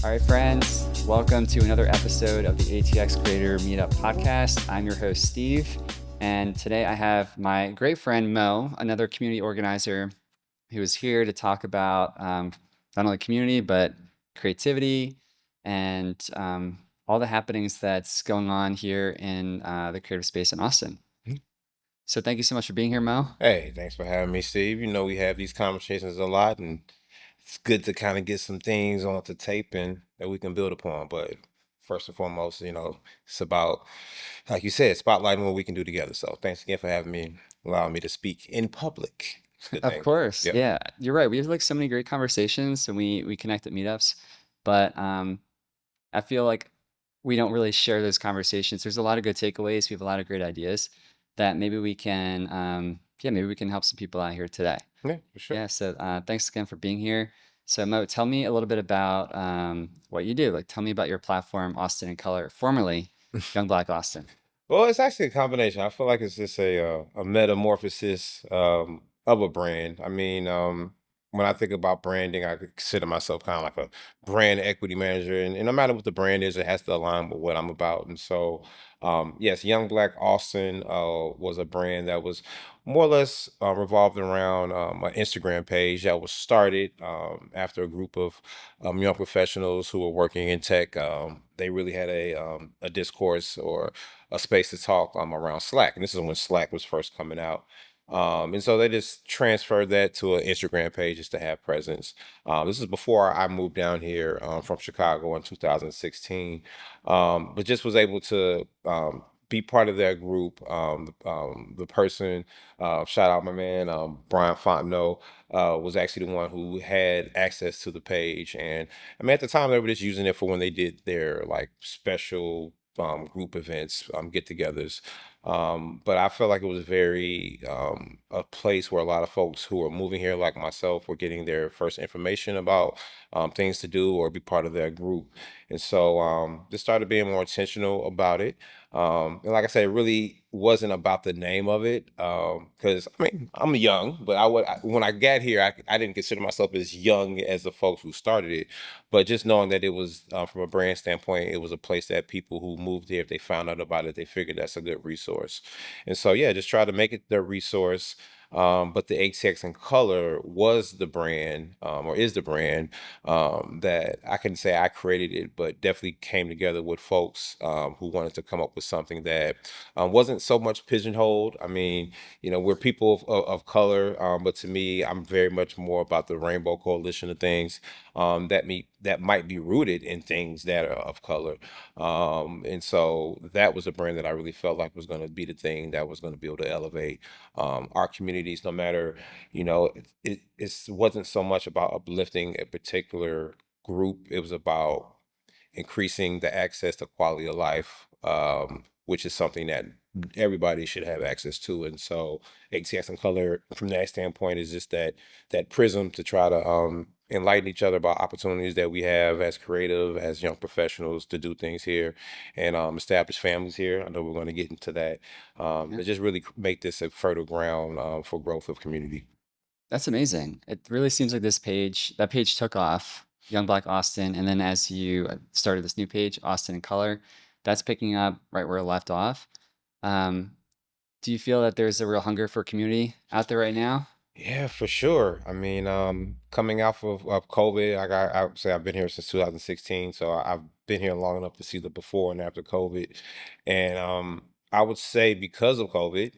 All right, friends, welcome to another episode of the ATX Creator Meetup Podcast. I'm your host, Steve, and today I have my great friend, Mo, another community organizer who is here to talk about not only community, but creativity and all the happenings that's going on here in the creative space in Austin. Mhm. So thank you so much for being here, Mo. Hey, thanks for having me, Steve. You know, we have these conversations a lot, and it's good to kind of get some things onto tape and that we can build upon. But first and foremost, it's about, like you said, spotlighting what we can do together. So thanks again for having me, allowing me to speak in public. It's a good Of thing. course. Yep. Yeah, you're right. We have like so many great conversations and we connect at meetups, but I feel like we don't really share those conversations. There's a lot of good takeaways. We have a lot of great ideas that maybe we can maybe we can help some people out here today. Yeah, for sure. Yeah, so thanks again for being here. So Mo, tell me a little bit about what you do. Like tell me about your platform, Austin in Color, formerly Young Blk Austin. Well, it's actually a combination. I feel like it's just a metamorphosis of a brand. When I think about branding, I consider myself kind of like a brand equity manager, and no matter what the brand is, it has to align with what I'm about. And so, yes, Young Blk Austin was a brand that was more or less revolved around an Instagram page that was started after a group of young professionals who were working in tech. They really had a discourse or a space to talk around Slack. And this is when Slack was first coming out. And so they just transferred that to an Instagram page just to have presence. This is before I moved down here from Chicago in 2016, but just was able to be part of that group. The person, shout out my man, Brian Fontenot, was actually the one who had access to the page. And I mean, at the time, they were just using it for when they did their like special group events, get-togethers. But I felt like it was very a place where a lot of folks who were moving here, like myself, were getting their first information about things to do or be part of their group. And so just started being more intentional about it. And like I said, it really wasn't about the name of it. Because I mean, I'm young, but when I got here, I didn't consider myself as young as the folks who started it. But just knowing that it was from a brand standpoint, it was a place that people who moved here, if they found out about it, they figured that's a good resource. And so, yeah, just try to make it their resource. But the ATX in Color was the brand, or is the brand, that I can say I created it, but definitely came together with folks who wanted to come up with something that wasn't so much pigeonholed. I mean, we're people of color, but to me, I'm very much more about the rainbow coalition of things that might be rooted in things that are of color. And so that was a brand that I really felt like was going to be the thing that was going to be able to elevate our communities, no matter, it wasn't so much about uplifting a particular group. It was about increasing the access to quality of life, which is something that everybody should have access to. And so ATX and Color from that standpoint is just that prism to try to enlighten each other about opportunities that we have as creative, as young professionals to do things here and establish families here. I know we're going to get into that. Yeah. To just really make this a fertile ground for growth of community. That's amazing. It really seems like that page took off, Young Blk Austin, and then as you started this new page, Austin in Color, that's picking up right where it left off. Um, do you feel that there's a real hunger for community out there right now? Yeah, for sure. I mean, coming off of COVID, I would say I've been here since 2016, so I've been here long enough to see the before and after COVID. And I would say because of COVID,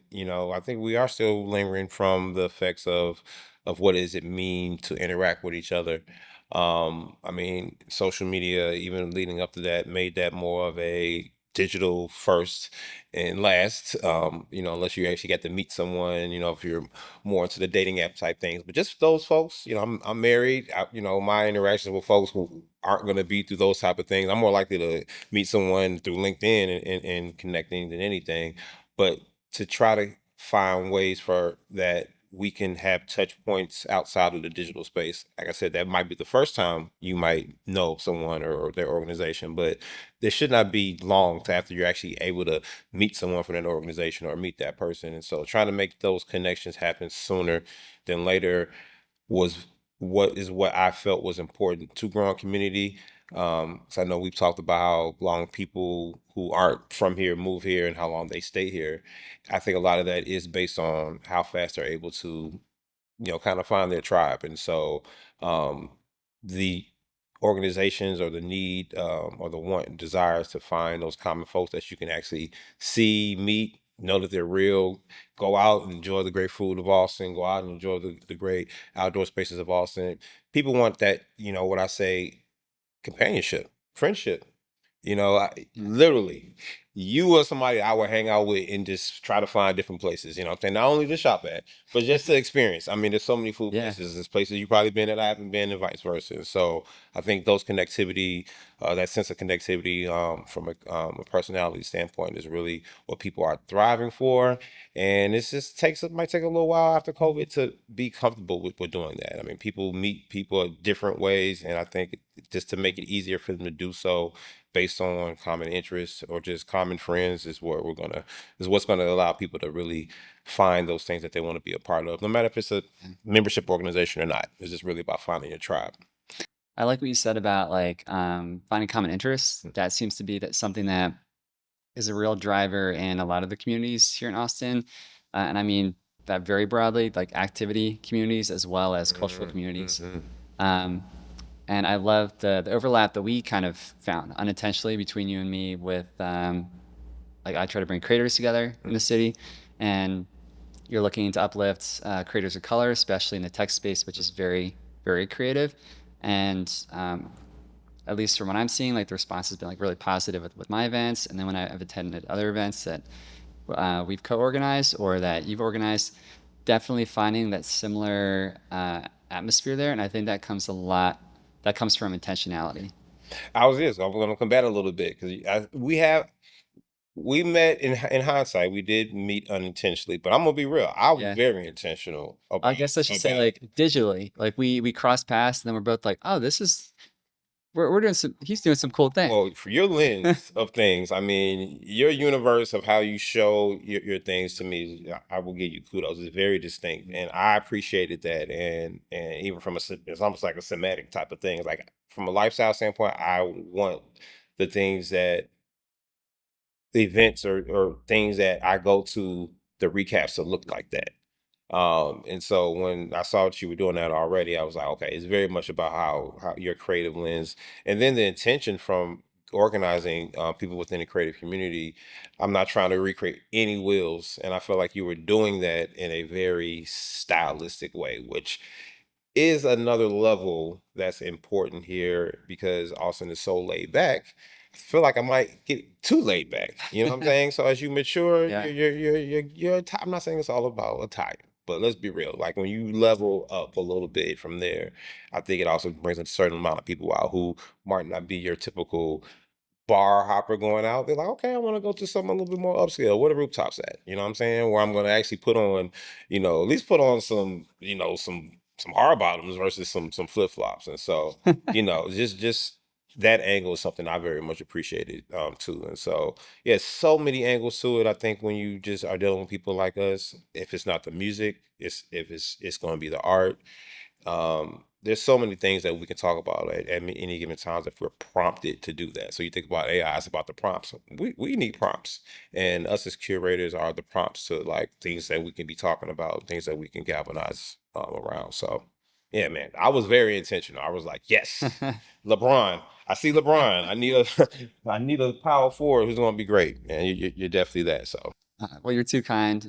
I think we are still lingering from the effects of what does it mean to interact with each other. I mean, social media, even leading up to that, made that more of a digital first and last, unless you actually get to meet someone, if you're more into the dating app type things. But just those folks, I'm married. My interactions with folks who aren't going to be through those type of things, I'm more likely to meet someone through LinkedIn and connecting than anything. But to try to find ways for that we can have touch points outside of the digital space. Like I said, that might be the first time you might know someone or their organization, but there should not be long to after you're actually able to meet someone from that organization or meet that person. And so trying to make those connections happen sooner than later was what I felt was important to growing community. So I know we've talked about how long people who aren't from here move here and how long they stay here. I think a lot of that is based on how fast they're able to, kind of find their tribe. And so um, the organizations or the need or the want and desires to find those common folks that you can actually see, meet, know that they're real, go out and enjoy the great food of Austin, go out and enjoy the great outdoor spaces of Austin. People want that, what I say, companionship, friendship. Yeah. Literally, you are somebody I would hang out with and just try to find different places. You know what I'm saying? Not only to shop at, but just to experience. I mean, there's so many food Yeah. places. There's places you've probably been that I haven't been, and vice versa. So I think those connectivity, that sense of connectivity, from a personality standpoint, is really what people are thriving for. And it's just it might take a little while after COVID to be comfortable with doing that. I mean, people meet people different ways, and I think just to make it easier for them to do so based on common interests or just common friends is what's gonna allow people to really find those things that they want to be a part of, no matter if it's a Yeah. membership organization or not. It's just really about finding your tribe. I like what you said about like finding common interests. That seems to be that something that is a real driver in a lot of the communities here in Austin. And I mean that very broadly, like activity communities as well as cultural communities. Mm-hmm. Um, and I love the overlap that we kind of found unintentionally between you and me with like I try to bring creators together in the city, and you're looking to uplift creators of color, especially in the tech space, which is very, very creative. And at least from what I'm seeing, like the response has been like really positive with my events. And then when I've attended other events that we've co-organized or that you've organized, definitely finding that similar atmosphere there. And I think that comes a lot, that comes from intentionality. I'm going to combat a little bit because we met in hindsight. We did meet unintentionally, but I'm gonna be real. I was Yeah. very intentional I guess I should say about like digitally, like we crossed paths and then we're both like, oh, this is, we're doing some, he's doing some cool things. Well, for your lens of things, I mean, your universe of how you show your things to me, I will give you kudos. It's very distinct, and I appreciated that. And even from it's almost like a semantic type of thing. Like from a lifestyle standpoint, I want the things that the events or things that I go to the recaps to look like that. And so when I saw that you were doing that already, I was like, okay, it's very much about how your creative lens, and then the intention from organizing people within the creative community. I'm not trying to recreate any wheels, and I feel like you were doing that in a very stylistic way, which is another level that's important here because Austin is so laid back. I feel like I might get too laid back. You know what I'm saying? So as you mature, Yeah. I'm not saying it's all about attire, but let's be real. Like when you level up a little bit from there, I think it also brings a certain amount of people out who might not be your typical bar hopper going out. They're like, okay, I want to go to something a little bit more upscale. Where the rooftops at? You know what I'm saying? Where I'm going to actually put on, at least put on some, some hard bottoms versus some flip flops. And so, just that angle is something I very much appreciated too. And so, yeah, so many angles to it. I think when you just are dealing with people like us, if it's not the music, it's going to be the art. There's so many things that we can talk about at any given times if we're prompted to do that. So you think about AI, it's about the prompts. We need prompts, and us as curators are the prompts to like things that we can be talking about, things that we can galvanize around. So yeah, man, I was very intentional. I was like, yes, LeBron. I see LeBron. I need a I need a power forward who's going to be great, and you're definitely that. So Well, you're too kind.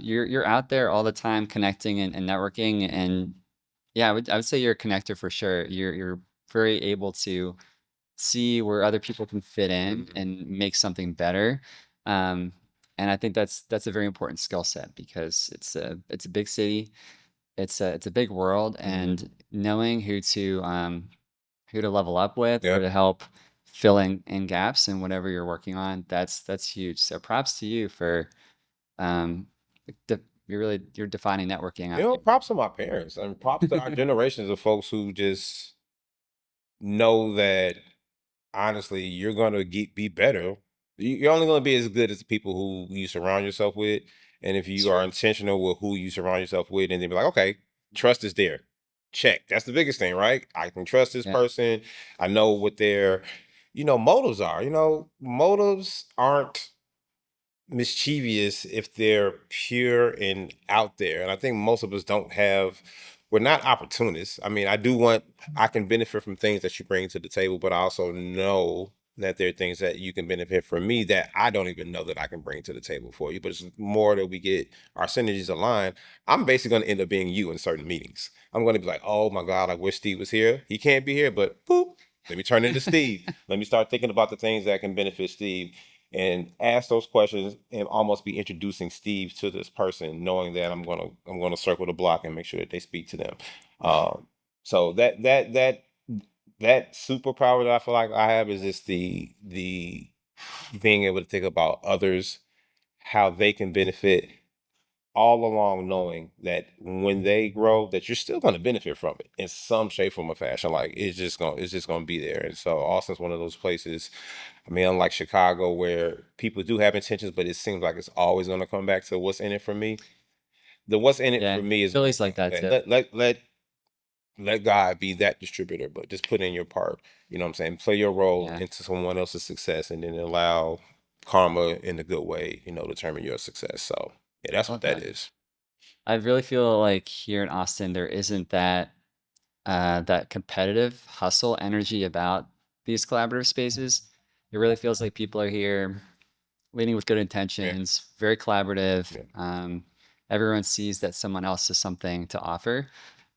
You're out there all the time connecting and networking, and yeah, I would say you're a connector for sure. You're very able to see where other people can fit in mhm. and make something better. Um, and I think that's a very important skill set because it's a big city, it's a big world, Mhm. and knowing who to level up with or Yep. to help fill in gaps in whatever you're working on, that's huge. So props to you for um, you're defining networking out here. Props to my parents and props to our generations of folks who just know that honestly, you're gonna be better. You're only gonna be as good as the people who you surround yourself with. And if It's you are true. intentional with who you surround yourself with, and then be like, okay, trust is there. Check. That's the biggest thing, right? I can trust this Yeah. person. I know what their, motives are. Motives aren't mischievous if they're pure and out there. And I think most of us don't have, we're not opportunists. I mean, I can benefit from things that you bring to the table, but I also know that there are things that you can benefit from me that I don't even know that I can bring to the table for you. But it's more that we get our synergies aligned. I'm basically going to end up being you in certain meetings. I'm going to be like, oh my God, I wish Steve was here. He can't be here, but boop, let me turn into Steve. Let me start thinking about the things that can benefit Steve and ask those questions and almost be introducing Steve to this person, knowing that I'm gonna circle the block and make sure that they speak to them. Um, so that superpower that I feel like I have is just the being able to think about others, how they can benefit, all along knowing that when they grow, that you're still going to benefit from it in some shape, form, or fashion. Like it's just gonna be there. And so Austin's one of those places. I mean, unlike Chicago, where people do have intentions, but it seems like it's always going to come back to what's in it for me. The what's in it for Yeah. me is Philly's basically like that saying, too. let God be that distributor, but just put in your part. You know what I'm saying? Play your role Yeah. into someone else's success, and then allow karma in a good way, determine your success. So yeah, that's I what love that that. is. I really feel like here in Austin, there isn't that competitive hustle energy about these collaborative spaces. It really feels like people are here leading with good Yeah, intentions, very collaborative. yeah. Everyone sees that someone else has something to offer.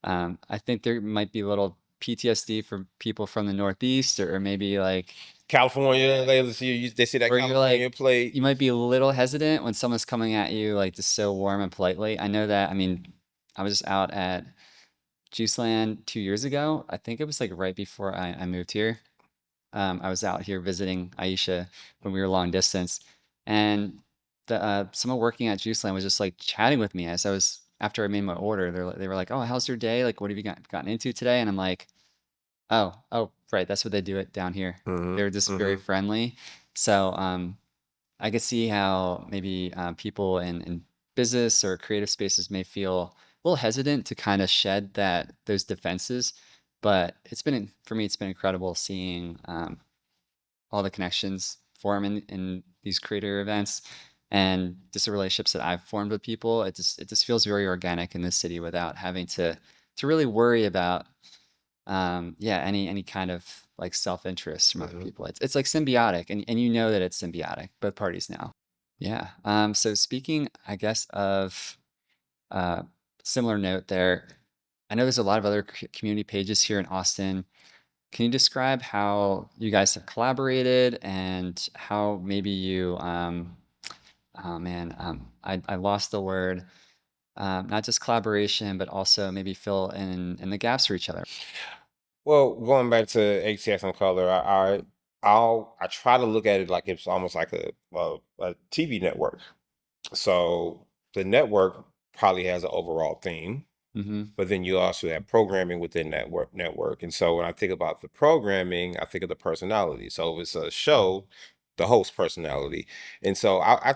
I think there might be a little PTSD for people from the Northeast, or maybe like California, they see that where you're like, California plate. you might be a little hesitant when someone's coming at you like just so warm and politely. I know that. I mean, I was just out at Juiceland 2 years ago. I think it was like right before I moved here. I was out here visiting Aisha when we were long distance, and someone working at Juiceland was just like chatting with me as I was after I made my order. They were like, "Oh, how's your day? Like, what have you gotten into today?" And I'm like, "Oh, right, that's what they do it down here." Mm-hmm. They were just very Mm-hmm. friendly. So I could see how maybe people in business or creative spaces may feel a little hesitant to kind of shed those defenses. But for me, it's been incredible seeing all the connections form in these creator events and just the relationships that I've formed with people. It just feels very organic in this city without having to really worry about yeah, any kind of like self-interest from other Mm-hmm. people. It's like symbiotic, and you know that it's symbiotic, both parties now. Yeah. So speaking, I guess, of uh similar note there, I know there's a lot of other community pages here in Austin. Can you describe how you guys have collaborated and how maybe you oh man, I lost the word. Not just collaboration, but also maybe fill in the gaps for each other. Well, going back to ATX and color, I try to look at it like it's almost like a TV network. So the network probably has an overall theme, Mm-hmm. but then you also have programming within that network. And so when I think about the programming, I think of the personality. So if it's a show, the host personality. And so I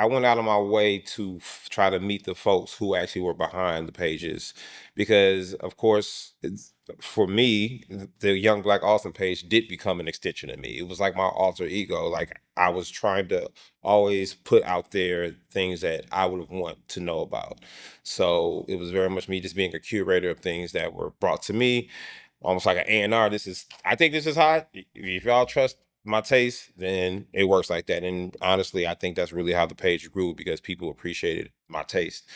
went out of my way to try to meet the folks who actually were behind the pages, because of course, for me, the Young Blk Austin page did become an extension of me. It was like my alter ego. Like I was trying to always put out there things that I would want to know about. So it was very much me just being a curator of things that were brought to me, almost like an A&R. I think this is hot. If y'all trust my taste, then it works like that. And honestly, I think that's really how the page grew, because people appreciated my taste.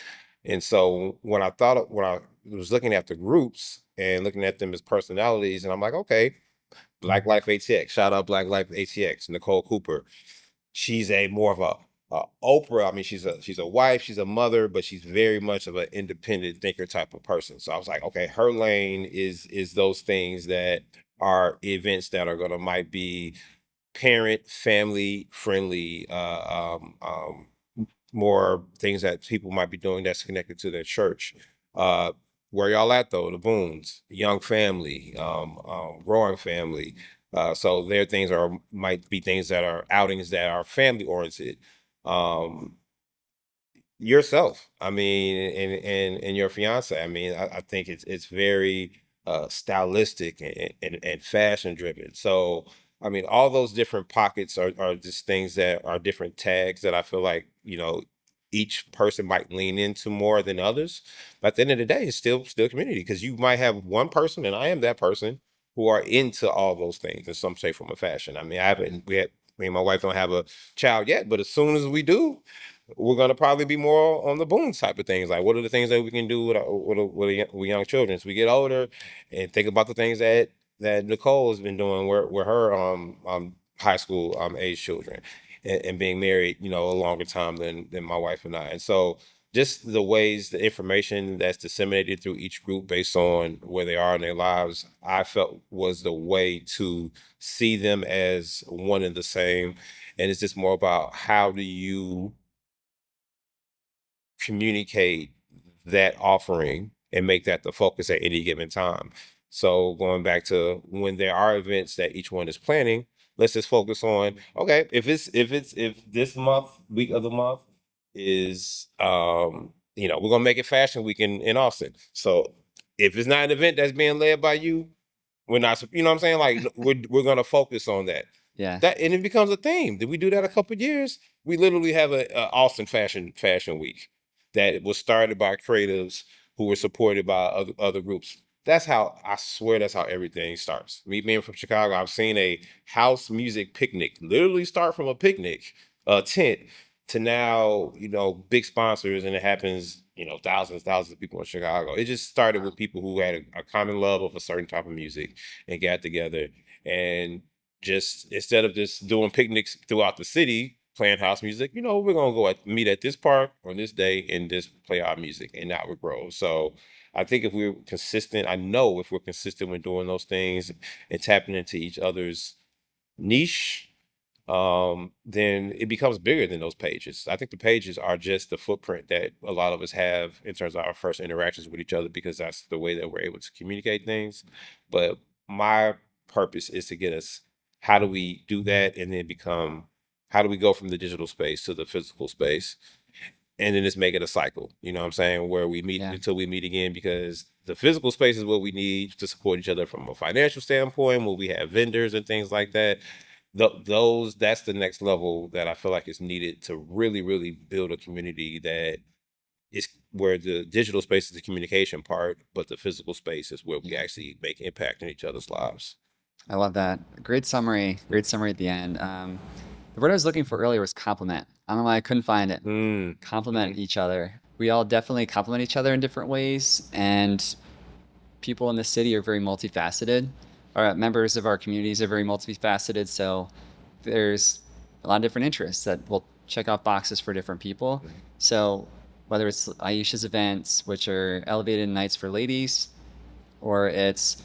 And so when I was looking at the groups and looking at them as personalities, and I'm like, okay, Black Life ATX, shout out Black Life ATX, Nicole Cooper. She's a more of a Oprah. I mean, she's a wife, she's a mother, but she's very much of an independent thinker type of person. So I was like, okay, her lane is those things that are events that are gonna might be parent, family friendly, more things that people might be doing that's connected to their church. Uh, where y'all at though? The Boones, young family, growing family. So their things might be things that are outings that are family oriented. Um, yourself. I mean, and your fiance. I mean, I think it's very stylistic and fashion driven. So I mean, all those different pockets are just things that are different tags that I feel like, each person might lean into more than others. But at the end of the day, it's still community, because you might have one person, and I am that person, who are into all those things in some shape, form, or fashion. I mean, I haven't we had me and my wife don't have a child yet, but as soon as we do, we're gonna probably be more on the boom type of things. Like, what are the things that we can do with young children as we get older, and think about the things that Nicole has been doing with her high school age children, and being married, a longer time than my wife and I. And so just the ways, the information that's disseminated through each group based on where they are in their lives, I felt was the way to see them as one and the same. And it's just more about, how do you communicate that offering and make that the focus at any given time. So going back to when there are events that each one is planning, let's just focus on, okay, if this month, week of the month is we're gonna make it Fashion Week in Austin. So if it's not an event that's being led by you, we're not, what I'm saying? Like, we're gonna focus on that. Yeah. That, and it becomes a theme. Did we do that a couple of years? We literally have a Austin Fashion Week that was started by creatives who were supported by other groups. That's how, I swear, that's how everything starts. Me being from Chicago, I've seen a house music picnic literally start from a picnic, a tent, to now, big sponsors, and it happens, thousands of people in Chicago. It just started with people who had a common love of a certain type of music and got together, and just, instead of just doing picnics throughout the city playing house music, we're gonna meet at this park on this day and just play our music, and that would grow. So I think if we're consistent, I know if we're consistent with doing those things and tapping into each other's niche, then it becomes bigger than those pages. I think the pages are just the footprint that a lot of us have in terms of our first interactions with each other, because that's the way that we're able to communicate things. But my purpose is to get us, how do we do that, and then become, how do we go from the digital space to the physical space, and then just make it a cycle, what I'm saying, where we meet Yeah. until we meet again, because the physical space is what we need to support each other from a financial standpoint, where we have vendors and things like that. Those, that's the next level that I feel like is needed to really, really build a community that is where the digital space is the communication part, but the physical space is where we Yeah. actually make impact in each other's lives. I love that. Great summary. Great summary at the end. The word I was looking for earlier was compliment. I don't know why I couldn't find it. Mm. Compliment Mhm. each other. We all definitely compliment each other in different ways, and people in the city are very multifaceted. Our members of our communities are very multifaceted, so there's a lot of different interests that will check off boxes for different people. So whether it's Aisha's events, which are elevated nights for ladies, or it's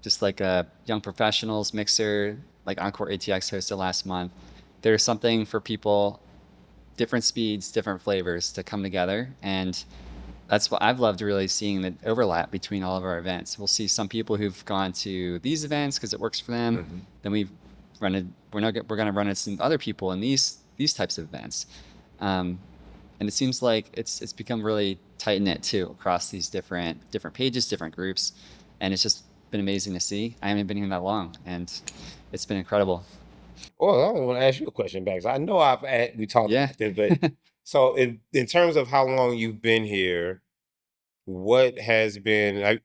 just like a young professionals mixer, like Encore ATX hosted last month. There's something for people, different speeds, different flavors to come together. And that's what I've loved, really seeing the overlap between all of our events. We'll see some people who've gone to these events because it works for them. Mhm. Then we're going to run into some other people in these types of events. Um, and it seems like it's become really tight knit too across these different pages, different groups, and it's just been amazing to see. I haven't been here that long, and it's been incredible. Well, I want to ask you a question back. 'Cause I know we talked Yeah. about this, but so in terms of how long you've been here, what has been,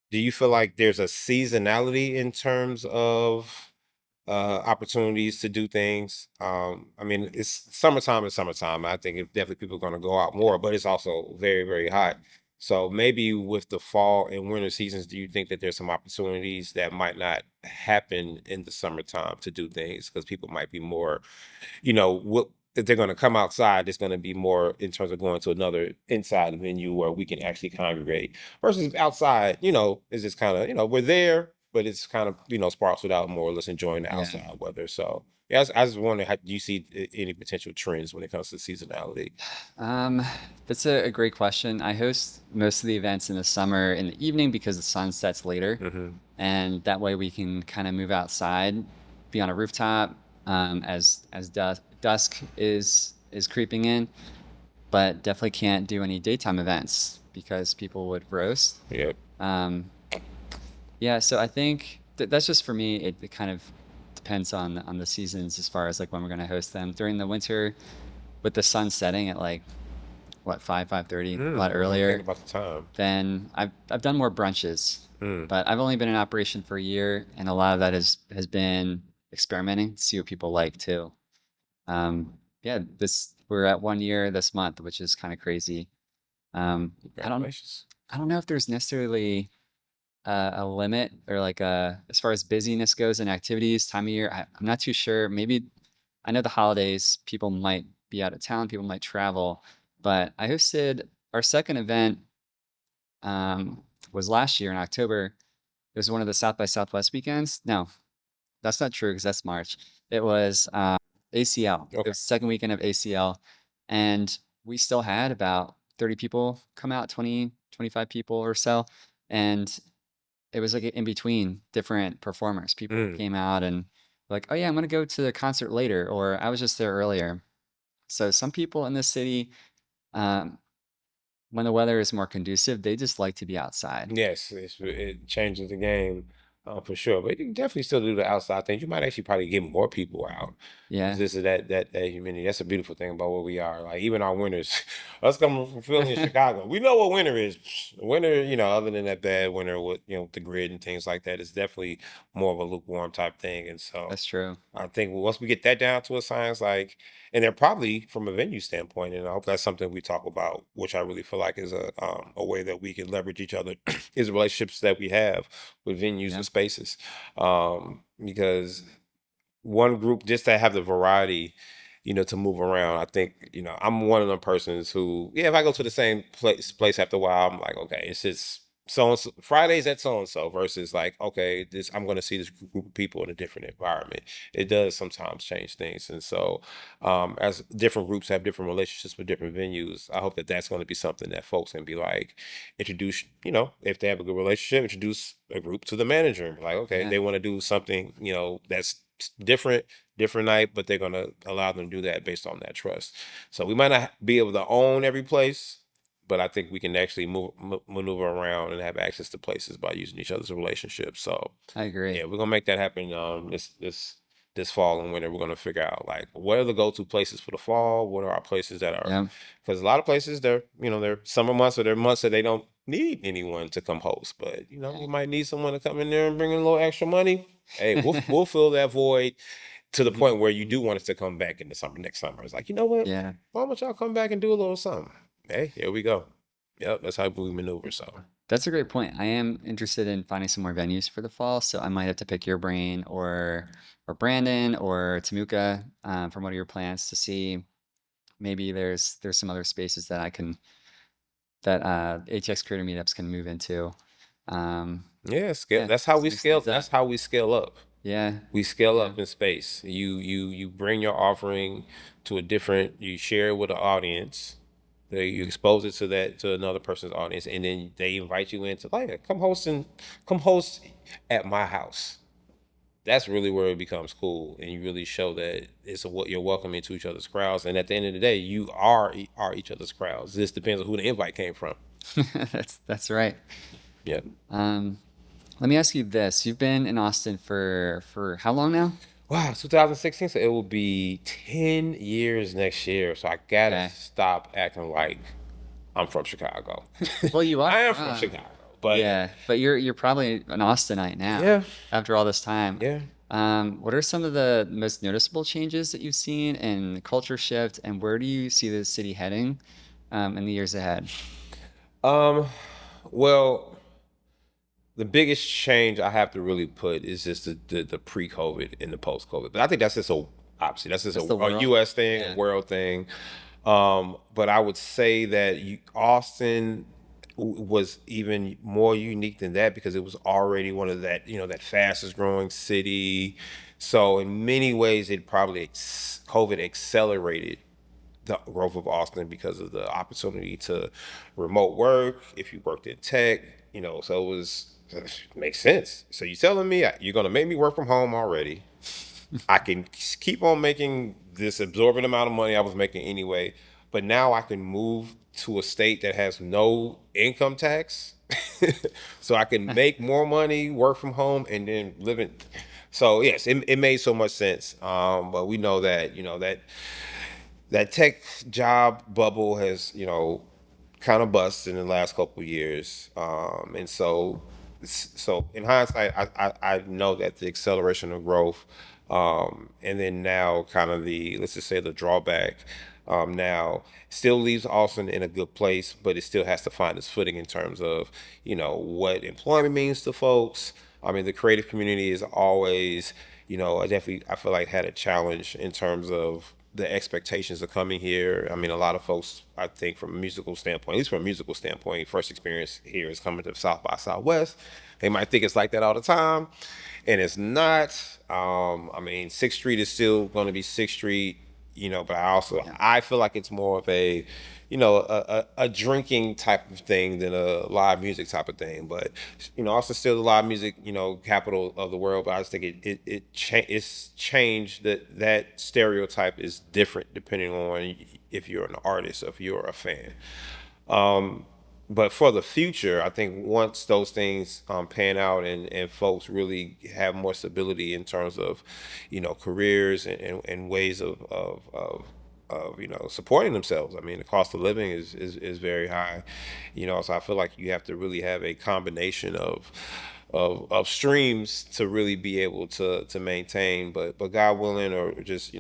do you feel like there's a seasonality in terms of opportunities to do things? I mean, it's summertime and summertime. I think definitely people are going to go out Yeah. more, but it's also very, very hot. So maybe with the fall and winter seasons, do you think that there's some opportunities that might not happen in the summertime to do things, because people might be more, what, if they're going to come outside, it's going to be more in terms of going to another inside venue where we can actually congregate, versus outside, is just kind of, we're there, but it's kind of, sparsed out more or less, enjoying the Yeah. outside weather. So yeah, I was wondering, how do you see any potential trends when it comes to seasonality? Um, that's a great question. I host most of the events in the summer in the evening because the sun sets later, Hmm. and that way we can kind of move outside, be on a rooftop, as dusk is creeping in. but definitely can't do any daytime events because people would roast. Yep. Um, yeah, so I think that's just for me. It kind of depends on the seasons as far as like when we're gonna host them. During the winter, with the sun setting at like what 5:30, a lot I didn't think earlier, about the time. then I've done more brunches. Mm. But I've only been in operation for a year, and a lot of that has been experimenting to see what people like too. Yeah, this we're at 1 year this month, which is kind of crazy. Um, I don't Congratulations. I don't know if there's necessarily a limit or like as far as busyness goes and activities, time of year. I'm not too sure. Maybe I know the holidays, people might be out of town, people might travel, but I hosted our second event um, was last year in October. It was one of the South by Southwest weekends. No, that's not true because that's March. It was ACL. It Okay. was the second weekend of ACL, and we still had about 30 people come out, 20, 25 people or so, and it was like in between different performers. People Mm. came out and like, oh yeah, I'm gonna go to the concert later, or I was just there earlier. So some people in this city, um, when the weather is more conducive, they just like to be outside. Yes, it changes the game for sure. But you can definitely still do the outside things. You might actually probably get more people out. 'Cause Yeah. this is that humidity. That's a beautiful thing about where we are. Like even our winters, us coming from Philly and Chicago, we know what winter is. Winter, other than that bad winter with the grid and things like that, it's definitely more of a lukewarm type thing. And so That's true. I think once we get that down to a science, like, and they're probably from a venue standpoint, and I hope that's something we talk about, which I really feel like is a way that we can leverage each other, is the relationships that we have with venues Yeah, and spaces, because one group just to have the variety, to move around. I think, I'm one of them persons who, yeah, if I go to the same place after a while, I'm like, okay, it's just so and so Fridays at so and so versus like, okay, this I'm gonna see this group of people in a different environment. It does sometimes change things. And so as different groups have different relationships with different venues, I hope that that's going to be something that folks can be like, introduce, if they have a good relationship, introduce a group to the manager and be like, okay, yeah, they want to do something, that's different, different night, but they're going to allow them to do that based on that trust. So we might not be able to own every place, but I think we can actually maneuver around and have access to places by using each other's relationships. So I agree. yeah, we're gonna make that happen this fall and winter. We're gonna figure out like what are the go-to places for the fall. What are our places that are, Yeah, because a lot of places they're summer months or they're months that they don't need anyone to come host, but you yeah. might need someone to come in there and bring in a little extra money. Hey, we'll fill that void to the Mhm. point where you do want us to come back in the summer next summer. It's like, you know what? Yeah, Why don't y'all come back and do a little something? Hey, here we go. Yep, that's how we maneuver. So that's a great point. I am interested in finding some more venues for the fall, so I might have to pick your brain or Brandon or Tamuka from one of your plans to see maybe there's some other spaces that I can that ATX Creator Meetups can move into. Um, yeah, scale. yeah, That's how just we mix scale. things up. That's how we scale up. Yeah, We scale yeah, up in space. You bring your offering to a different. You share it with an audience. You mhm. expose it to another person's audience, and then they invite you into like come host at my house. That's really where it becomes cool, and you really show that what you're welcoming to each other's crowds. And at the end of the day, you are each other's crowds. This depends on who the invite came from. That's right. Yeah. Um, Let me ask you this. You've been in Austin for how long now? Wow, 2016. So it will be 10 years next year. So I gotta Okay. stop acting like I'm from Chicago. Well, you are I am from from. Chicago, but Yeah, but you're probably an Austinite now yeah, after all this time. yeah. What are some of the most noticeable changes that you've seen in culture shift, and where do you see the city heading, in the years ahead? Um, well, the biggest change I have to really put is just the pre-COVID and the post-COVID. But I think that's just obviously that's just Just the a world? U.S. thing, a Yeah. world thing. But I would say that Austin was even more unique than that because it was already one of that fastest growing city. So in many ways, it probably COVID accelerated the growth of Austin because of the opportunity to remote work. If you worked in tech, so it was makes sense. So you telling me you're gonna make me work from home already? I can keep on making this absorbent amount of money I was making anyway, but now I can move to a state that has no income tax. So I can make more money, work from home, and then live in. So yes, it made so much sense. But we know that that tech job bubble has kind of bust in the last couple of years, and so in hindsight, I know that the acceleration of growth, and then now kind of the, let's just say, the drawback, now still leaves Austin in a good place, but it still has to find its footing in terms of what employment means to folks. I mean, the creative community is always, I feel like had a challenge in terms of the expectations of coming here. I mean, a lot of folks, I think, from a musical standpoint, at least from a musical standpoint, first experience here is coming to South by Southwest. They might think it's like that all the time, and it's not. I mean, Sixth Street is still going to be Sixth Street, but Yeah. I feel like it's more of a, a drinking type of thing than a live music type of thing. But also still the live music, capital of the world. But I just think it's changed, that stereotype is different depending on if you're an artist or if you're a fan. But for the future, I think once those things pan out, and folks really have more stability in terms of, careers and ways of supporting themselves. I mean, the cost of living is very high, so I feel like you have to really have a combination of streams to really be able to maintain. But God willing, or just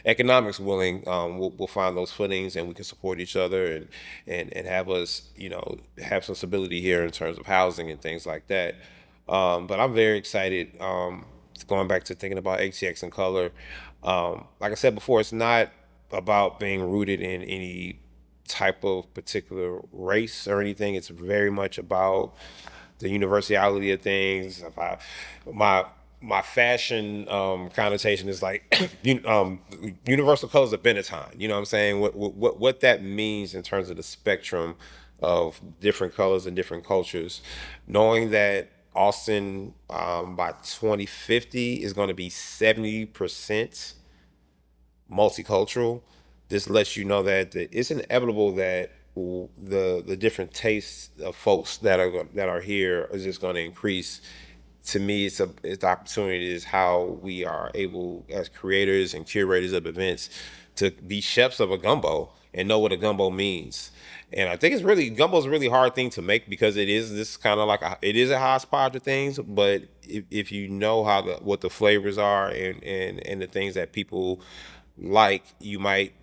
economics willing, we'll find those footings, and we can support each other, and have us have some stability here in terms of housing and things like that. But I'm very excited. Going back to thinking about ATX and color, like I said before, it's not about being rooted in any type of particular race or anything. It's very much about the universality of things. My my fashion connotation is like universal colors of Benetton. You know what I'm saying? What that means in terms of the spectrum of different colors and different cultures, knowing that Austin, by 2050, is going to be 70% multicultural. This lets you know that it's inevitable that the different tastes of folks that are here is just going to increase. To me, it's the opportunity is how we are able, as creators and curators of events, to be chefs of a gumbo and know what a gumbo means. And I think gumbo is a really hard thing to make, because it is this kind of like it is a hodgepodge of things. But if you know what the flavors are, and the things that people like, you might,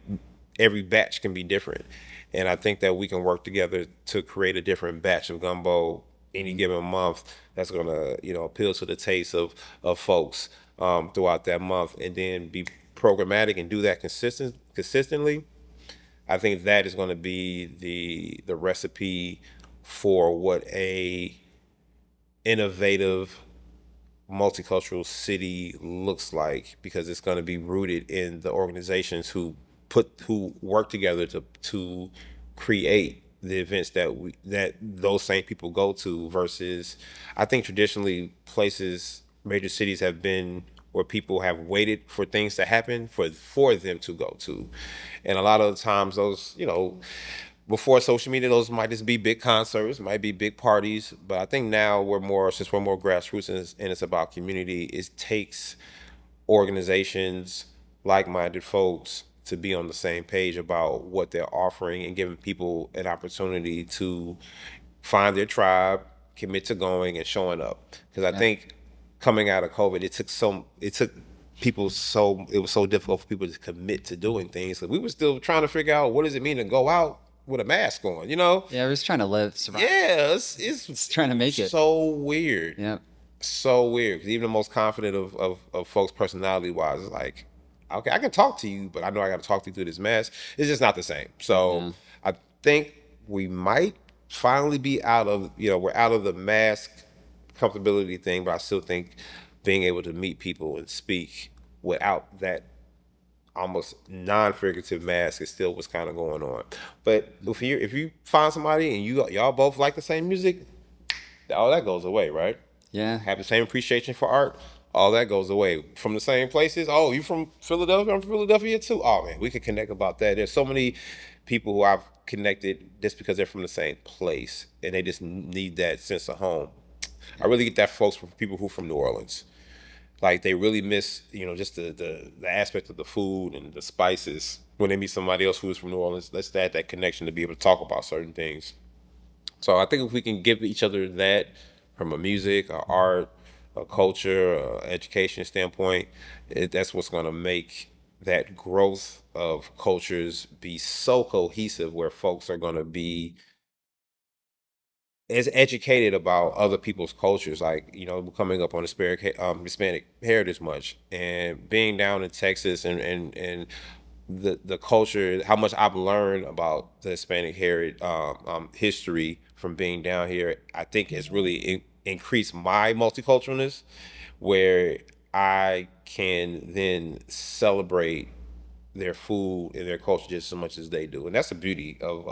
every batch can be different. And I think that we can work together to create a different batch of gumbo any given month that's gonna appeal to the taste of folks throughout that month, and then be programmatic and do that consistently. I think that is going to be the recipe for what a innovative multicultural city looks like, because it's going to be rooted in the organizations who work together to create the events that those same people go to, versus, I think, traditionally major cities have been where people have waited for things to happen for them to go to. And a lot of the times those, before social media, those might just be big concerts, might be big parties. But I think now since we're more grassroots, and it's about community, it takes organizations, like-minded folks, to be on the same page about what they're offering, and giving people an opportunity to find their tribe, commit to going and showing up. Because I Yeah. think coming out of COVID, it was so difficult for people to commit to doing things. So we were still trying to figure out, what does it mean to go out with a mask on, Yeah. I was trying to survive. Yeah, it's Just trying to make it. so weird. Yeah. So weird. 'Cause even the most confident of folks, personality wise, is like, okay, I can talk to you, but I know I got to talk to you through this mask. It's just not the same. So Yeah. I think we might finally be we're out of the mask comfortability thing, but I still think being able to meet people and speak without that almost non-figurative mask is still what's kind of going on. But if you find somebody and y'all both like the same music, all that goes away, right? Yeah. Have the same appreciation for art, all that goes away. From the same places. Oh, you from Philadelphia? I'm from Philadelphia too. Oh man, we could connect about that. There's so many people who I've connected just because they're from the same place and they just need that sense of home. I Yeah. really get that folks from people who from New Orleans. Like they really miss, just the aspect of the food and the spices when they meet somebody else who's from New Orleans. Let's add that connection to be able to talk about certain things. So I think if we can give each other that from a music, a art, a culture, education standpoint, that's what's going to make that growth of cultures be so cohesive where folks are going to be as educated about other people's cultures, like coming up on Hispanic heritage much, and being down in Texas and the culture, how much I've learned about the Hispanic heritage history from being down here, I think has really increased my multiculturalness, where I can then celebrate their food and their culture just as much as they do. And that's the beauty of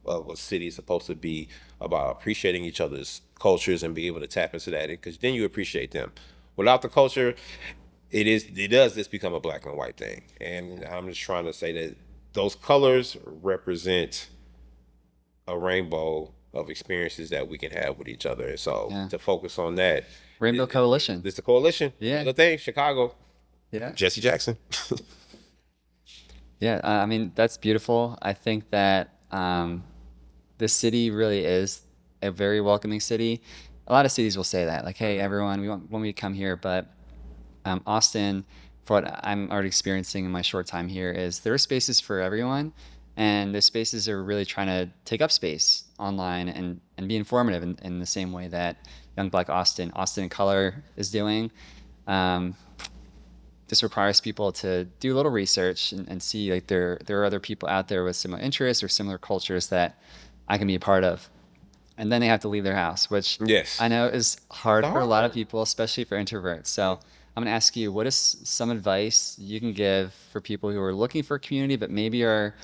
a city. Is supposed to be about appreciating each other's cultures and be able to tap into that, because then you appreciate them. Without the culture, it does just become a black and white thing. And I'm just trying to say that those colors represent a rainbow of experiences that we can have with each other. And so Yeah. to focus on that, Rainbow Coalition. this the coalition. Yeah. The thing, Chicago, Yeah. Jesse Jackson. Yeah. I mean, that's beautiful. I think that the city really is a very welcoming city. A lot of cities will say that, like, hey, everyone, we want you to come here. But Austin, for what I'm already experiencing in my short time here, is there are spaces for everyone. And those spaces are really trying to take up space online and be informative in the same way that Young Blk Austin in Color is doing. Um, this requires people to do a little research and see like there are other people out there with similar interests or similar cultures that I can be a part of. And then they have to leave their house, which Yes. I know is hard The for a hard lot of part. people, especially for introverts. So I'm gonna ask you, what is some advice you can give for people who are looking for a community but maybe are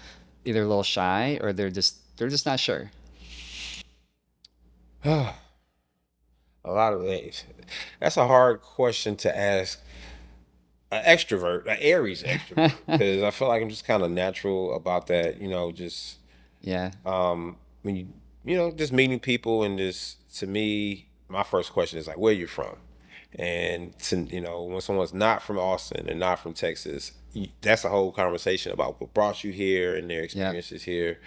either a little shy or they're just not sure? A lot of things. That's a hard question to ask an extrovert, an Aries extrovert, because I feel like I'm just kind of natural about that. Just Yeah. when just meeting people and just to me, my first question is like, where you from? And when someone's not from Austin and not from Texas, that's a whole conversation about what brought you here and their Yeah. experiences here.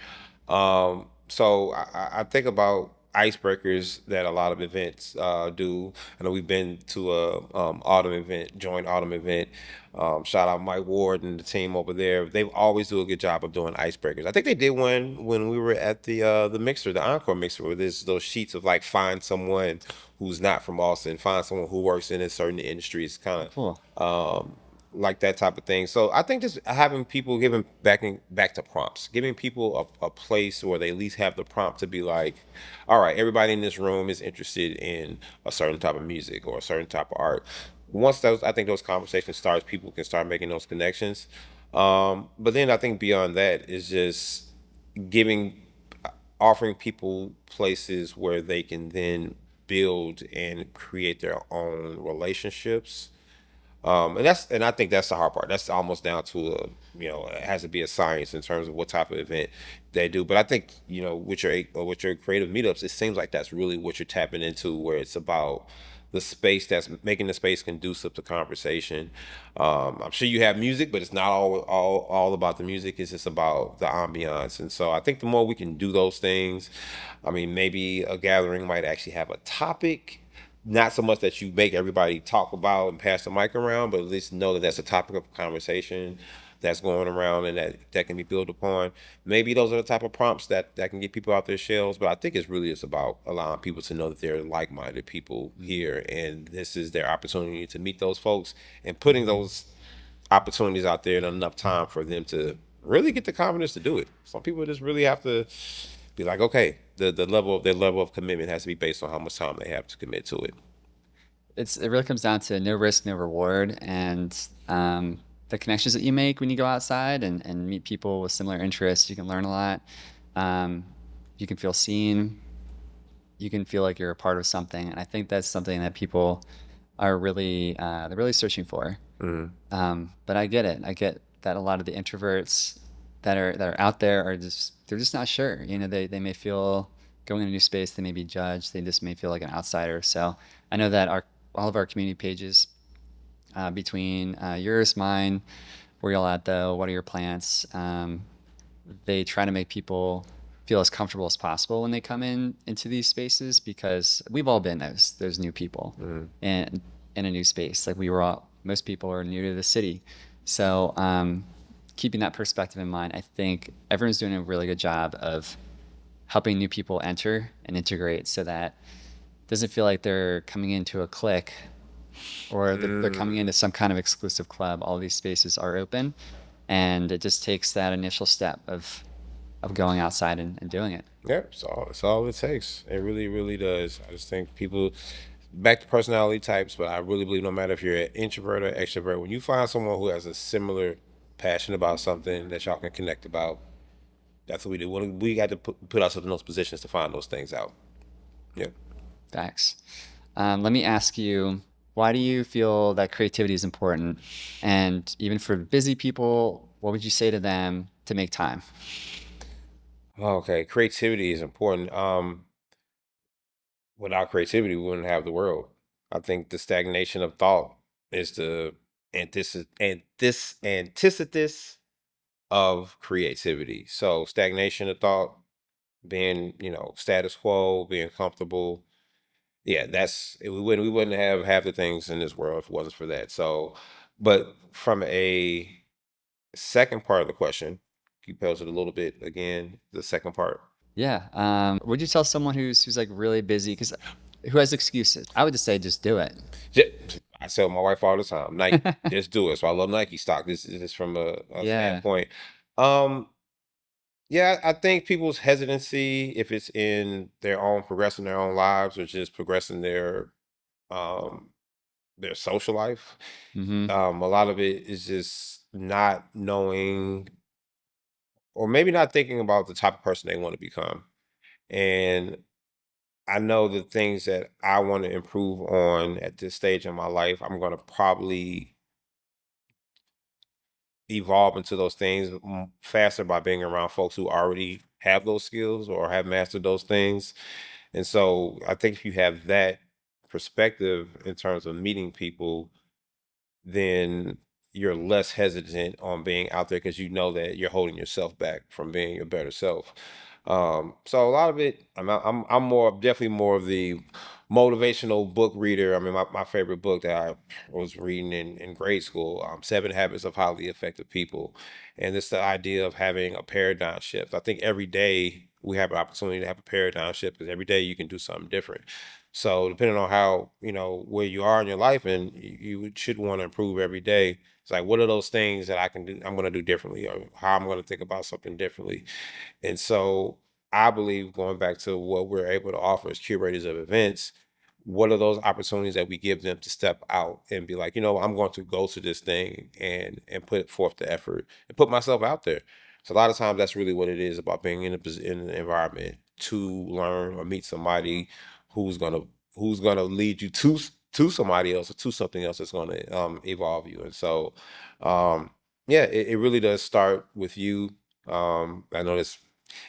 So I think about icebreakers that a lot of events do. I know we've been to a autumn event, joint autumn event. Shout out Mike Ward and the team over there. They always do a good job of doing icebreakers. I think they did one when we were at the mixer, the Encore mixer, where there's those sheets of like find someone who's not from Austin, find someone who works in a certain industry. It's kind Cool. of like that type of thing. So I think just having people giving back to prompts, giving people a place where they at least have the prompt to be like, all right, everybody in this room is interested in a certain type of music or a certain type of art. Once I think those conversations starts, people can start making those connections. But then I think beyond that is just giving, offering people places where they can then build and create their own relationships, and I think that's the hard part. That's almost down to it has to be a science in terms of what type of event they do. But I think with your creative meetups, it seems like that's really what you're tapping into, where it's about the space that's making the space conducive to conversation. I'm sure you have music, but it's not all about the music. It's just about the ambiance. And so I think the more we can do those things, I mean, maybe a gathering might actually have a topic, not so much that you make everybody talk about and pass the mic around, but at least know that that's a topic of conversation that's going around and that can be built upon. Maybe those are the type of prompts that can get people out their shells. But I think it's really just about allowing people to know that they're like-minded people here, and this is their opportunity to meet those folks and putting those opportunities out there in enough time for them to really get the confidence to do it. Some people just really have to be like, okay, their level of commitment has to be based on how much time they have to commit to it. It really comes down to no risk, no reward, and the connections that you make when you go outside and meet people with similar interests. You can learn a lot. Um, you can feel seen. You can feel like you're a part of something, and I think that's something that people are really they're really searching for. Mm, But I get it. I get that a lot of the introverts that are out there are just they're just not sure. You know, they may feel going in a new space, they may be judged, they just may feel like an outsider. So I know that our all of our community pages between yours, mine, where y'all at though, what are your plans? They try to make people feel as comfortable as possible when they come into these spaces because we've all been those new people mm. and in a new space. Like we were all most people are new to the city. So keeping that perspective in mind, I think everyone's doing a really good job of helping new people enter and integrate so that it doesn't feel like they're coming into a clique or that they're coming Mm. into some kind of exclusive club. All these spaces are open, and it just takes that initial step of going outside and doing it. Yep, it's all it takes. It really, really does. I just think people back to personality types, but I really believe no matter if you're an introvert or extrovert, when you find someone who has a similar passion about something that y'all can connect about, that's what we do. We got to put ourselves in those positions to find those things out. Yeah. Facts. Let me ask you, why do you feel that creativity is important? And even for busy people, what would you say to them to make time? Okay, creativity is important. Without creativity, we wouldn't have the world. I think the stagnation of thought is the antithesis of creativity. So stagnation of thought, being status quo, being comfortable. Yeah, we wouldn't have half the things in this world if it wasn't for that. So, but from a second part of the question, can you pose it a little bit again? The second part. Yeah. Would you tell someone who's like really busy because who has excuses? I would just say just do it. I tell my wife all the time, Nike, just do it. So I love Nike stock. This is just from a Yeah. standpoint. Um, yeah, I think people's hesitancy, if it's in their own progressing their own lives or just progressing um their social life, Mm-hmm. a lot of it is just not knowing or maybe not thinking about the type of person they want to become. And I know the things that I want to improve on at this stage in my life, I'm going to probably evolve into those things faster by being around folks who already have those skills or have mastered those things. And so I think if you have that perspective in terms of meeting people, then you're less hesitant on being out there because you know that you're holding yourself back from being your better self. So a lot of it, I'm more definitely more of the motivational book reader. I mean, my favorite book that I was reading in grade school, Seven Habits of Highly Effective People, and it's the idea of having a paradigm shift. I think every day we have an opportunity to have a paradigm shift because every day you can do something different. So depending on how, where you are in your life and you should want to improve every day. It's like, what are those things that I can do, I'm going to do differently or how I'm going to think about something differently. And so I believe going back to what we're able to offer as curators of events, what are those opportunities that we give them to step out and be like, I'm going to go to this thing and put forth the effort and put myself out there. So a lot of times that's really what it is about being in an environment to learn or meet somebody who's gonna who's gonna lead you to somebody else or to something else that's gonna evolve you. And so yeah, it really does start with you. I know it's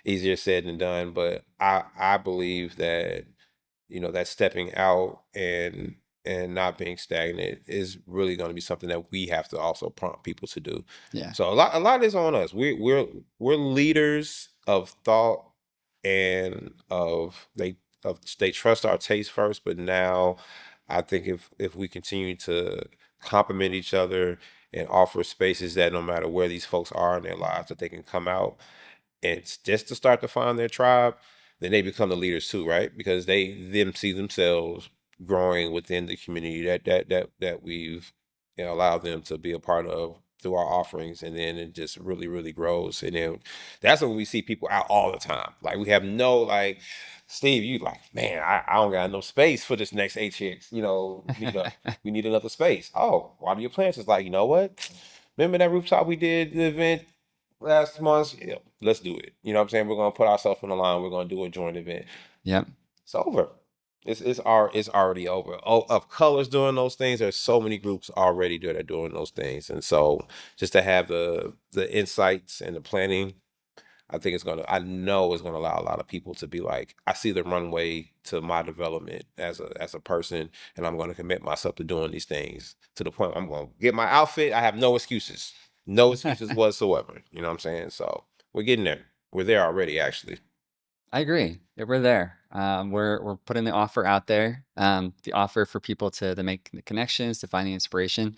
easier said than done, but I believe that that stepping out and not being stagnant is really going to be something that we have to also prompt people to do. Yeah. So a lot is on us. We're leaders of thought and they trust our taste first, but now I think if we continue to complement each other and offer spaces that no matter where these folks are in their lives that they can come out and just to start to find their tribe, then they become the leaders too, right? Because they them see themselves growing within the community that we've allowed them to be a part of through our offerings, and then it just really really grows, and then that's when we see people out all the time. Like we have no like. Steve, you like, man, I don't got no space for this next HX. We need another space. Oh, why do your plants? Is like, you know what? Remember that rooftop we did the event last month? Yeah, let's do it. You know what I'm saying? We're gonna put ourselves on the line. We're gonna do a joint event. Yep. It's over. It's already over. Oh, of colors doing those things. There's so many groups already that are doing those things, and so just to have the insights and the planning, I think it's gonna. I know it's gonna allow a lot of people to be like, I see the runway to my development as a person, and I'm gonna commit myself to doing these things to the point I'm gonna get my outfit. I have no excuses, no excuses whatsoever. You know what I'm saying? So we're getting there. We're there already, actually. I agree. Yeah, we're there. We're putting the offer out there, the offer for people to make the connections, to find the inspiration,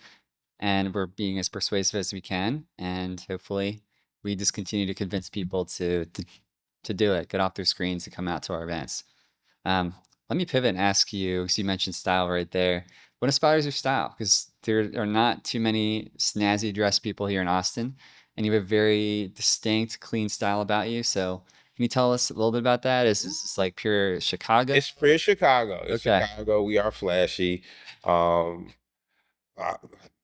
and we're being as persuasive as we can. And hopefully, we just continue to convince people to do it, get off their screens, to come out to our events. Um, Let me pivot and ask you, because you mentioned style right there. What inspires your style? Because there are not too many snazzy dressed people here in Austin, and you have a very distinct, clean style about you. So, can you tell us a little bit about that? Is this like pure Chicago? It's pretty Chicago. It's Okay. Chicago. We are flashy. Um, I,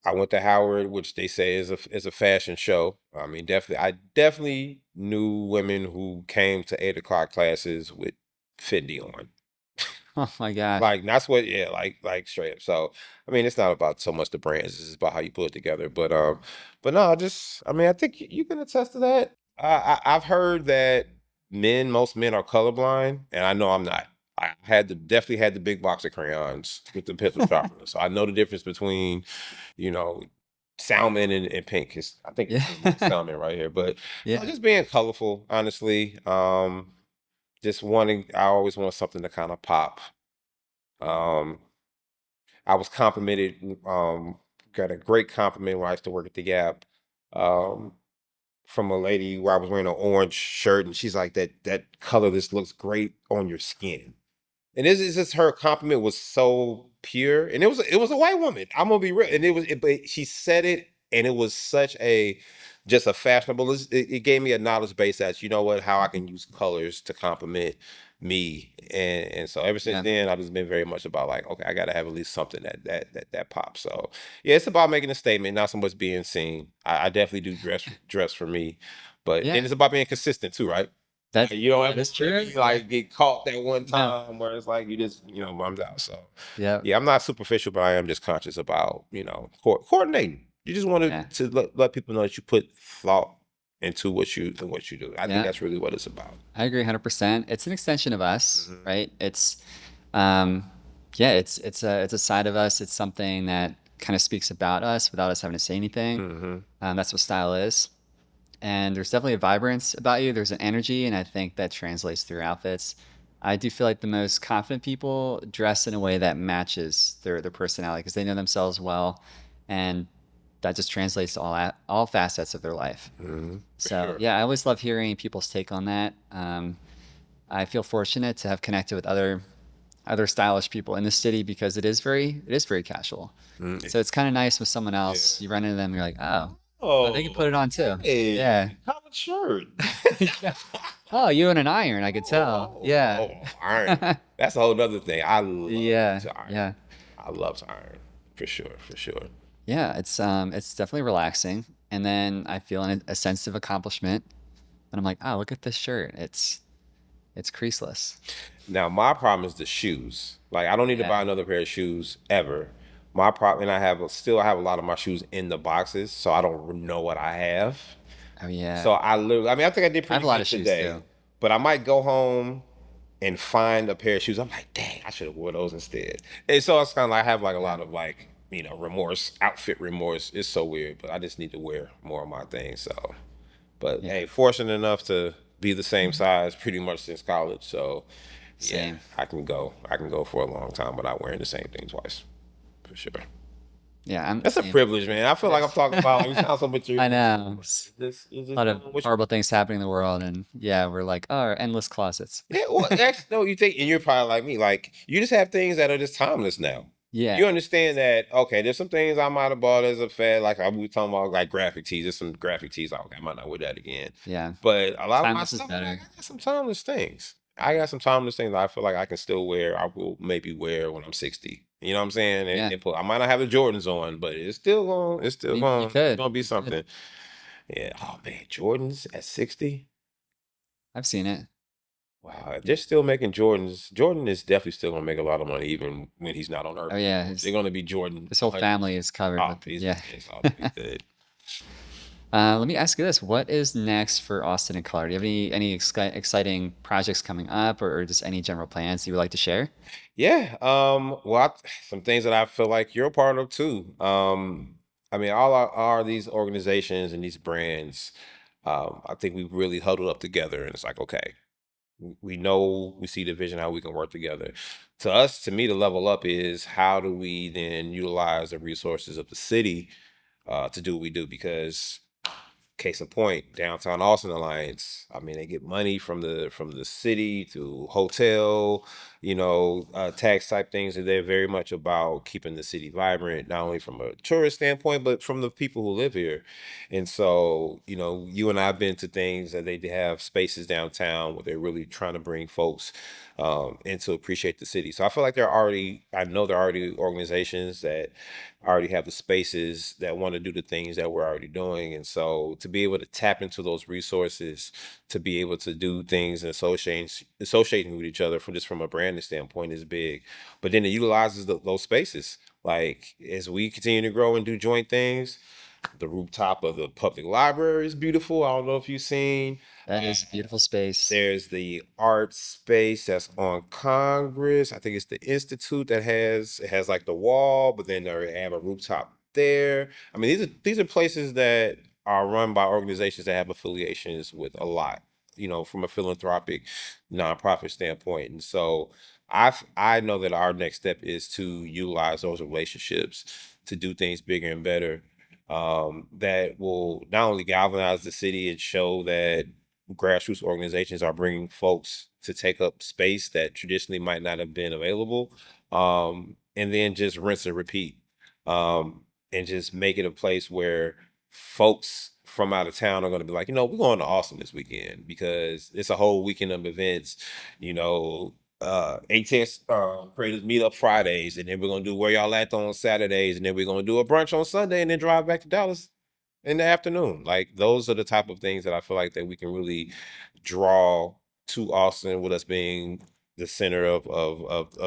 I went to Howard, which they say is a fashion show. I mean, definitely, I definitely knew women who came to 8 o'clock classes with Fendi on. Oh my gosh. Like that's what, yeah, like straight up. So I mean, it's not about so much the brands; it's about how you put it together. But no, I mean, I think you can attest to that. I've heard that most men are colorblind, and I know I'm not. I definitely had the big box of crayons with the pencil sharpener, so I know the difference between, you know, salmon and pink. I think Yeah. it's salmon right here, but no, Yeah. just being colorful, honestly. Just wanting, I always want something to kind of pop. Um, I was complimented, got a great compliment when I used to work at the Gap, um, from a lady where I was wearing an orange shirt, and she's like, that color, this looks great on your skin. And this is just, her compliment was so pure, and it was a white woman. I'm gonna be real, and but she said it, and it was such a just a fashionable. It gave me a knowledge base that, you know what, how I can use colors to compliment me, and so ever since Yeah. then I've just been very much about like, okay, I got to have at least something that pops. So yeah, it's about making a statement, not so much being seen. I definitely do dress for me, but Yeah. and it's about being consistent too, right? That You don't that ever is want to true. be Yeah. like get caught that one No. time where it's like you just, bummed out. So Yeah. yeah, I'm not superficial, but I am just conscious about, coordinating. You just want Yeah. to let people know that you put thought into what you do. I think Yeah. that's really what it's about. I agree 100%. It's an extension of us, Hmm. right? Um, yeah, it's a side of us. It's something that kind of speaks about us without us having to say anything. Hmm. That's what style is. And there's definitely a vibrance about you. There's an energy, and I think that translates through outfits. I do feel like the most confident people dress in a way that matches their personality because they know themselves well, and that just translates to all facets of their life. Hmm. For So sure. yeah, I always love hearing people's take on that. I feel fortunate to have connected with other stylish people in the city because it is very casual. Mm. So it's kind of nice with someone else. Yeah. You run into them, you're like, oh, they can put it Oh, on too. Yeah. hey, collared shirt. Yeah. Oh, you and an iron, I could tell. Oh, Yeah. oh, iron. That's a whole nother thing. I love Yeah. to iron. Yeah. I love to iron. For sure, for sure. Yeah. It's definitely relaxing. And then I feel a sense of accomplishment. And I'm like, oh, look at this shirt. It's creaseless. Now my problem is the shoes. Like I don't need to Yeah. buy another pair of shoes ever. My problem, and I have a lot of my shoes in the boxes, so I don't know what I have. Oh So yeah. I mean, I think I did I have pretty a lot of good shoes today, too. but I might go home and find a pair of shoes. I'm like, dang, I should have wore those instead. And so it's kind of like I have like a Yeah. lot of like, remorse, outfit remorse. It's so weird, but I just need to wear more of my things. So, but Yeah. hey, fortunate enough to be the same size pretty much since college. So, yeah, Same. I can go for a long time without wearing the same thing twice, for sure. Yeah, I'm the That's a same. privilege, man. I feel It like I'm is. talking about like we sound so I materialistic, know. but it's A just lot of what you. horrible things happening in the world, and yeah, we're like, oh, our endless closets. Yeah, well, actually, no, you think, and you're probably like me, like you just have things that are just timeless now. You Yeah. understand that? Okay, there's some things I might have bought as a fad, like I was talking about, like graphic tees. There's some graphic tees. Like, okay, I might not wear that again, Yeah. but a lot of my Timeless is stuff, I'm like, better. I got some timeless things. I got some timeless things that I feel like I can still wear. I will maybe wear when I'm 60. You know what I'm saying? Yeah. I might not have the Jordans on, but it's I still mean, you going, it's could. gonna be You could. something. Yeah. Oh man, Jordans at 60. I've seen it. Wow, they're still making Jordans. Jordan is definitely still gonna make a lot of money even when he's not on Oh Earth yeah, anymore. They're gonna be Jordan his whole 100. family is covered Oh, with he's yeah. it's all to be good. Let me ask you this: what is next for Austin and Color? Do you have any exciting projects coming up, or just any general plans you would like to share? Yeah. Well, some things that I feel like you're a part of too. I mean, all these organizations and these brands. I think we really huddled up together, and it's like, okay, we know we see the vision how we can work together. To us, to me, the level up is how do we then utilize the resources of the city to do what we do because case in point, Downtown Austin Alliance. I mean, they get money from the city to hotel, tax type things, and they're very much about keeping the city vibrant, not only from a tourist standpoint, but from the people who live here. And so, you and I have been to things that they have spaces downtown where they're really trying to bring folks and to appreciate the city. So I feel like I know there are already organizations that already have the spaces that want to do the things that we're already doing. And so to be able to tap into those resources, to be able to do things and associating with each other from a branding standpoint is big. But then it utilizes those spaces. Like as we continue to grow and do joint things, the rooftop of the public library is beautiful. I don't know if you've seen. That is a beautiful space. There's the art space that's on Congress. I think it's the Institute that has like the wall, but then they have a rooftop there. I mean, these are places that are run by organizations that have affiliations with a lot, from a philanthropic nonprofit standpoint. And so I know that our next step is to utilize those relationships to do things bigger and better. That will not only galvanize the city and show that grassroots organizations are bringing folks to take up space that traditionally might not have been available, and then just rinse and repeat, and just make it a place where folks from out of town are going to be like, we're going to Austin this weekend because it's a whole weekend of events, you know. ATX creators meet up Fridays, and then we're gonna do where y'all at on Saturdays, and then we're gonna do a brunch on Sunday, and then drive back to Dallas in the afternoon. Like those are the type of things that I feel like that we can really draw to Austin with us being the center of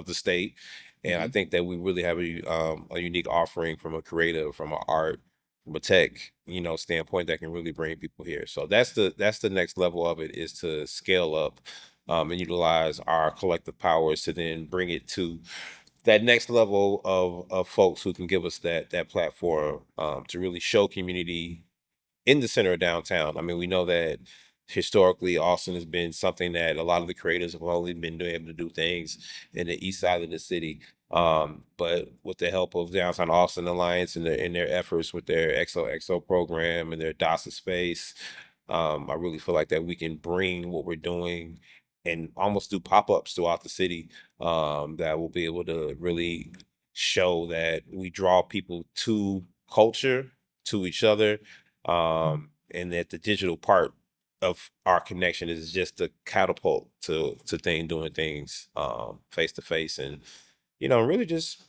the state. And I Mhm. think that we really have a unique offering from a creative, from an art, from a tech, standpoint that can really bring people here. So that's the next level of it is to scale up and utilize our collective powers to then bring it to that next level of folks who can give us that platform to really show community in the center of downtown. I mean, we know that historically Austin has been something that a lot of the creators have only been doing able to do things in the east side of the city. But with the help of Downtown Austin Alliance and their efforts with their XOXO program and their DASA space, I really feel like that we can bring what we're doing and almost do pop-ups throughout the city that will be able to really show that we draw people to culture, to each other, and that the digital part of our connection is just a catapult to doing things face to face, and really just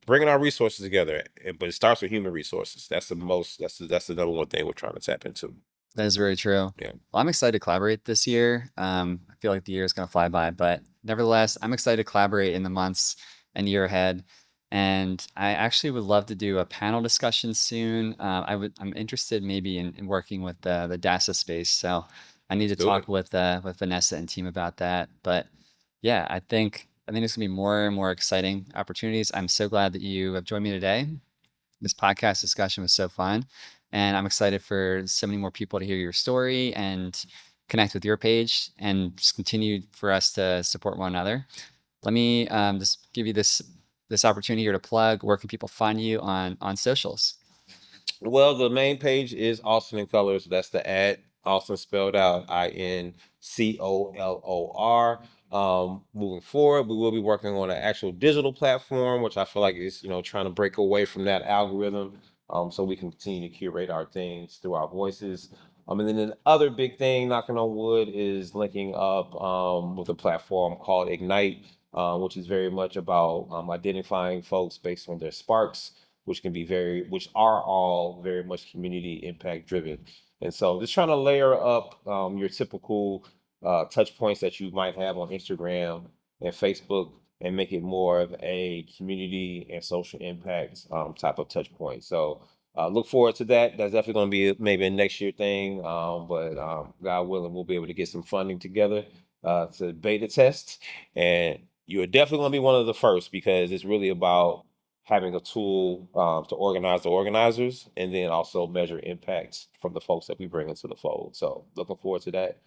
bringing our resources together. But it starts with human resources. That's the number one thing we're trying to tap into. That is very true. Yeah. Well, I'm excited to collaborate this year. I feel like the year is going to fly by, but nevertheless, I'm excited to collaborate in the months and year ahead. And I actually would love to do a panel discussion soon. I'm interested maybe in working with the DASA space. So I need Let's to do talk it. with Vanessa and team about that. But yeah, I think it's gonna be more and more exciting opportunities. I'm so glad that you have joined me today. This podcast discussion was so fun. And I'm excited for so many more people to hear your story and connect with your page and just continue for us to support one another. Let me just give you this opportunity here to plug. Where can people find you on socials? Well, the main page is Austin in Colors. That's the ad. Austin spelled out INCOLOR. Moving forward, we will be working on an actual digital platform, which I feel like is, trying to break away from that algorithm, so we can continue to curate our things through our voices. And then the other big thing, knocking on wood, is linking up with a platform called Ignite, which is very much about identifying folks based on their sparks, which are all very much community impact driven. And so just trying to layer up your typical touch points that you might have on Instagram and Facebook and make it more of a community and social impact type of touch point. So look forward to that. That's definitely going to be maybe a next year thing, but God willing, we'll be able to get some funding together to beta test. And you're definitely going to be one of the first because it's really about having a tool to organize the organizers and then also measure impacts from the folks that we bring into the fold. So looking forward to that.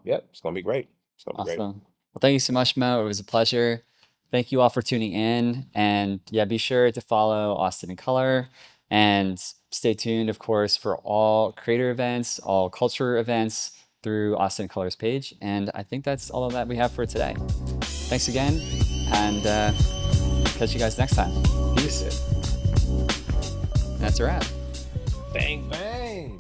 Yep, it's going to be great. It's going to be great. Awesome. Well, thank you so much, Mo. It was a pleasure. Thank you all for tuning in. And yeah, be sure to follow Austin in Color and stay tuned, of course, for all creator events, all culture events through Austin in Color's page. And I think that's all that we have for today. Thanks again, and catch you guys next time. Peace. That's a wrap. Bang, bang.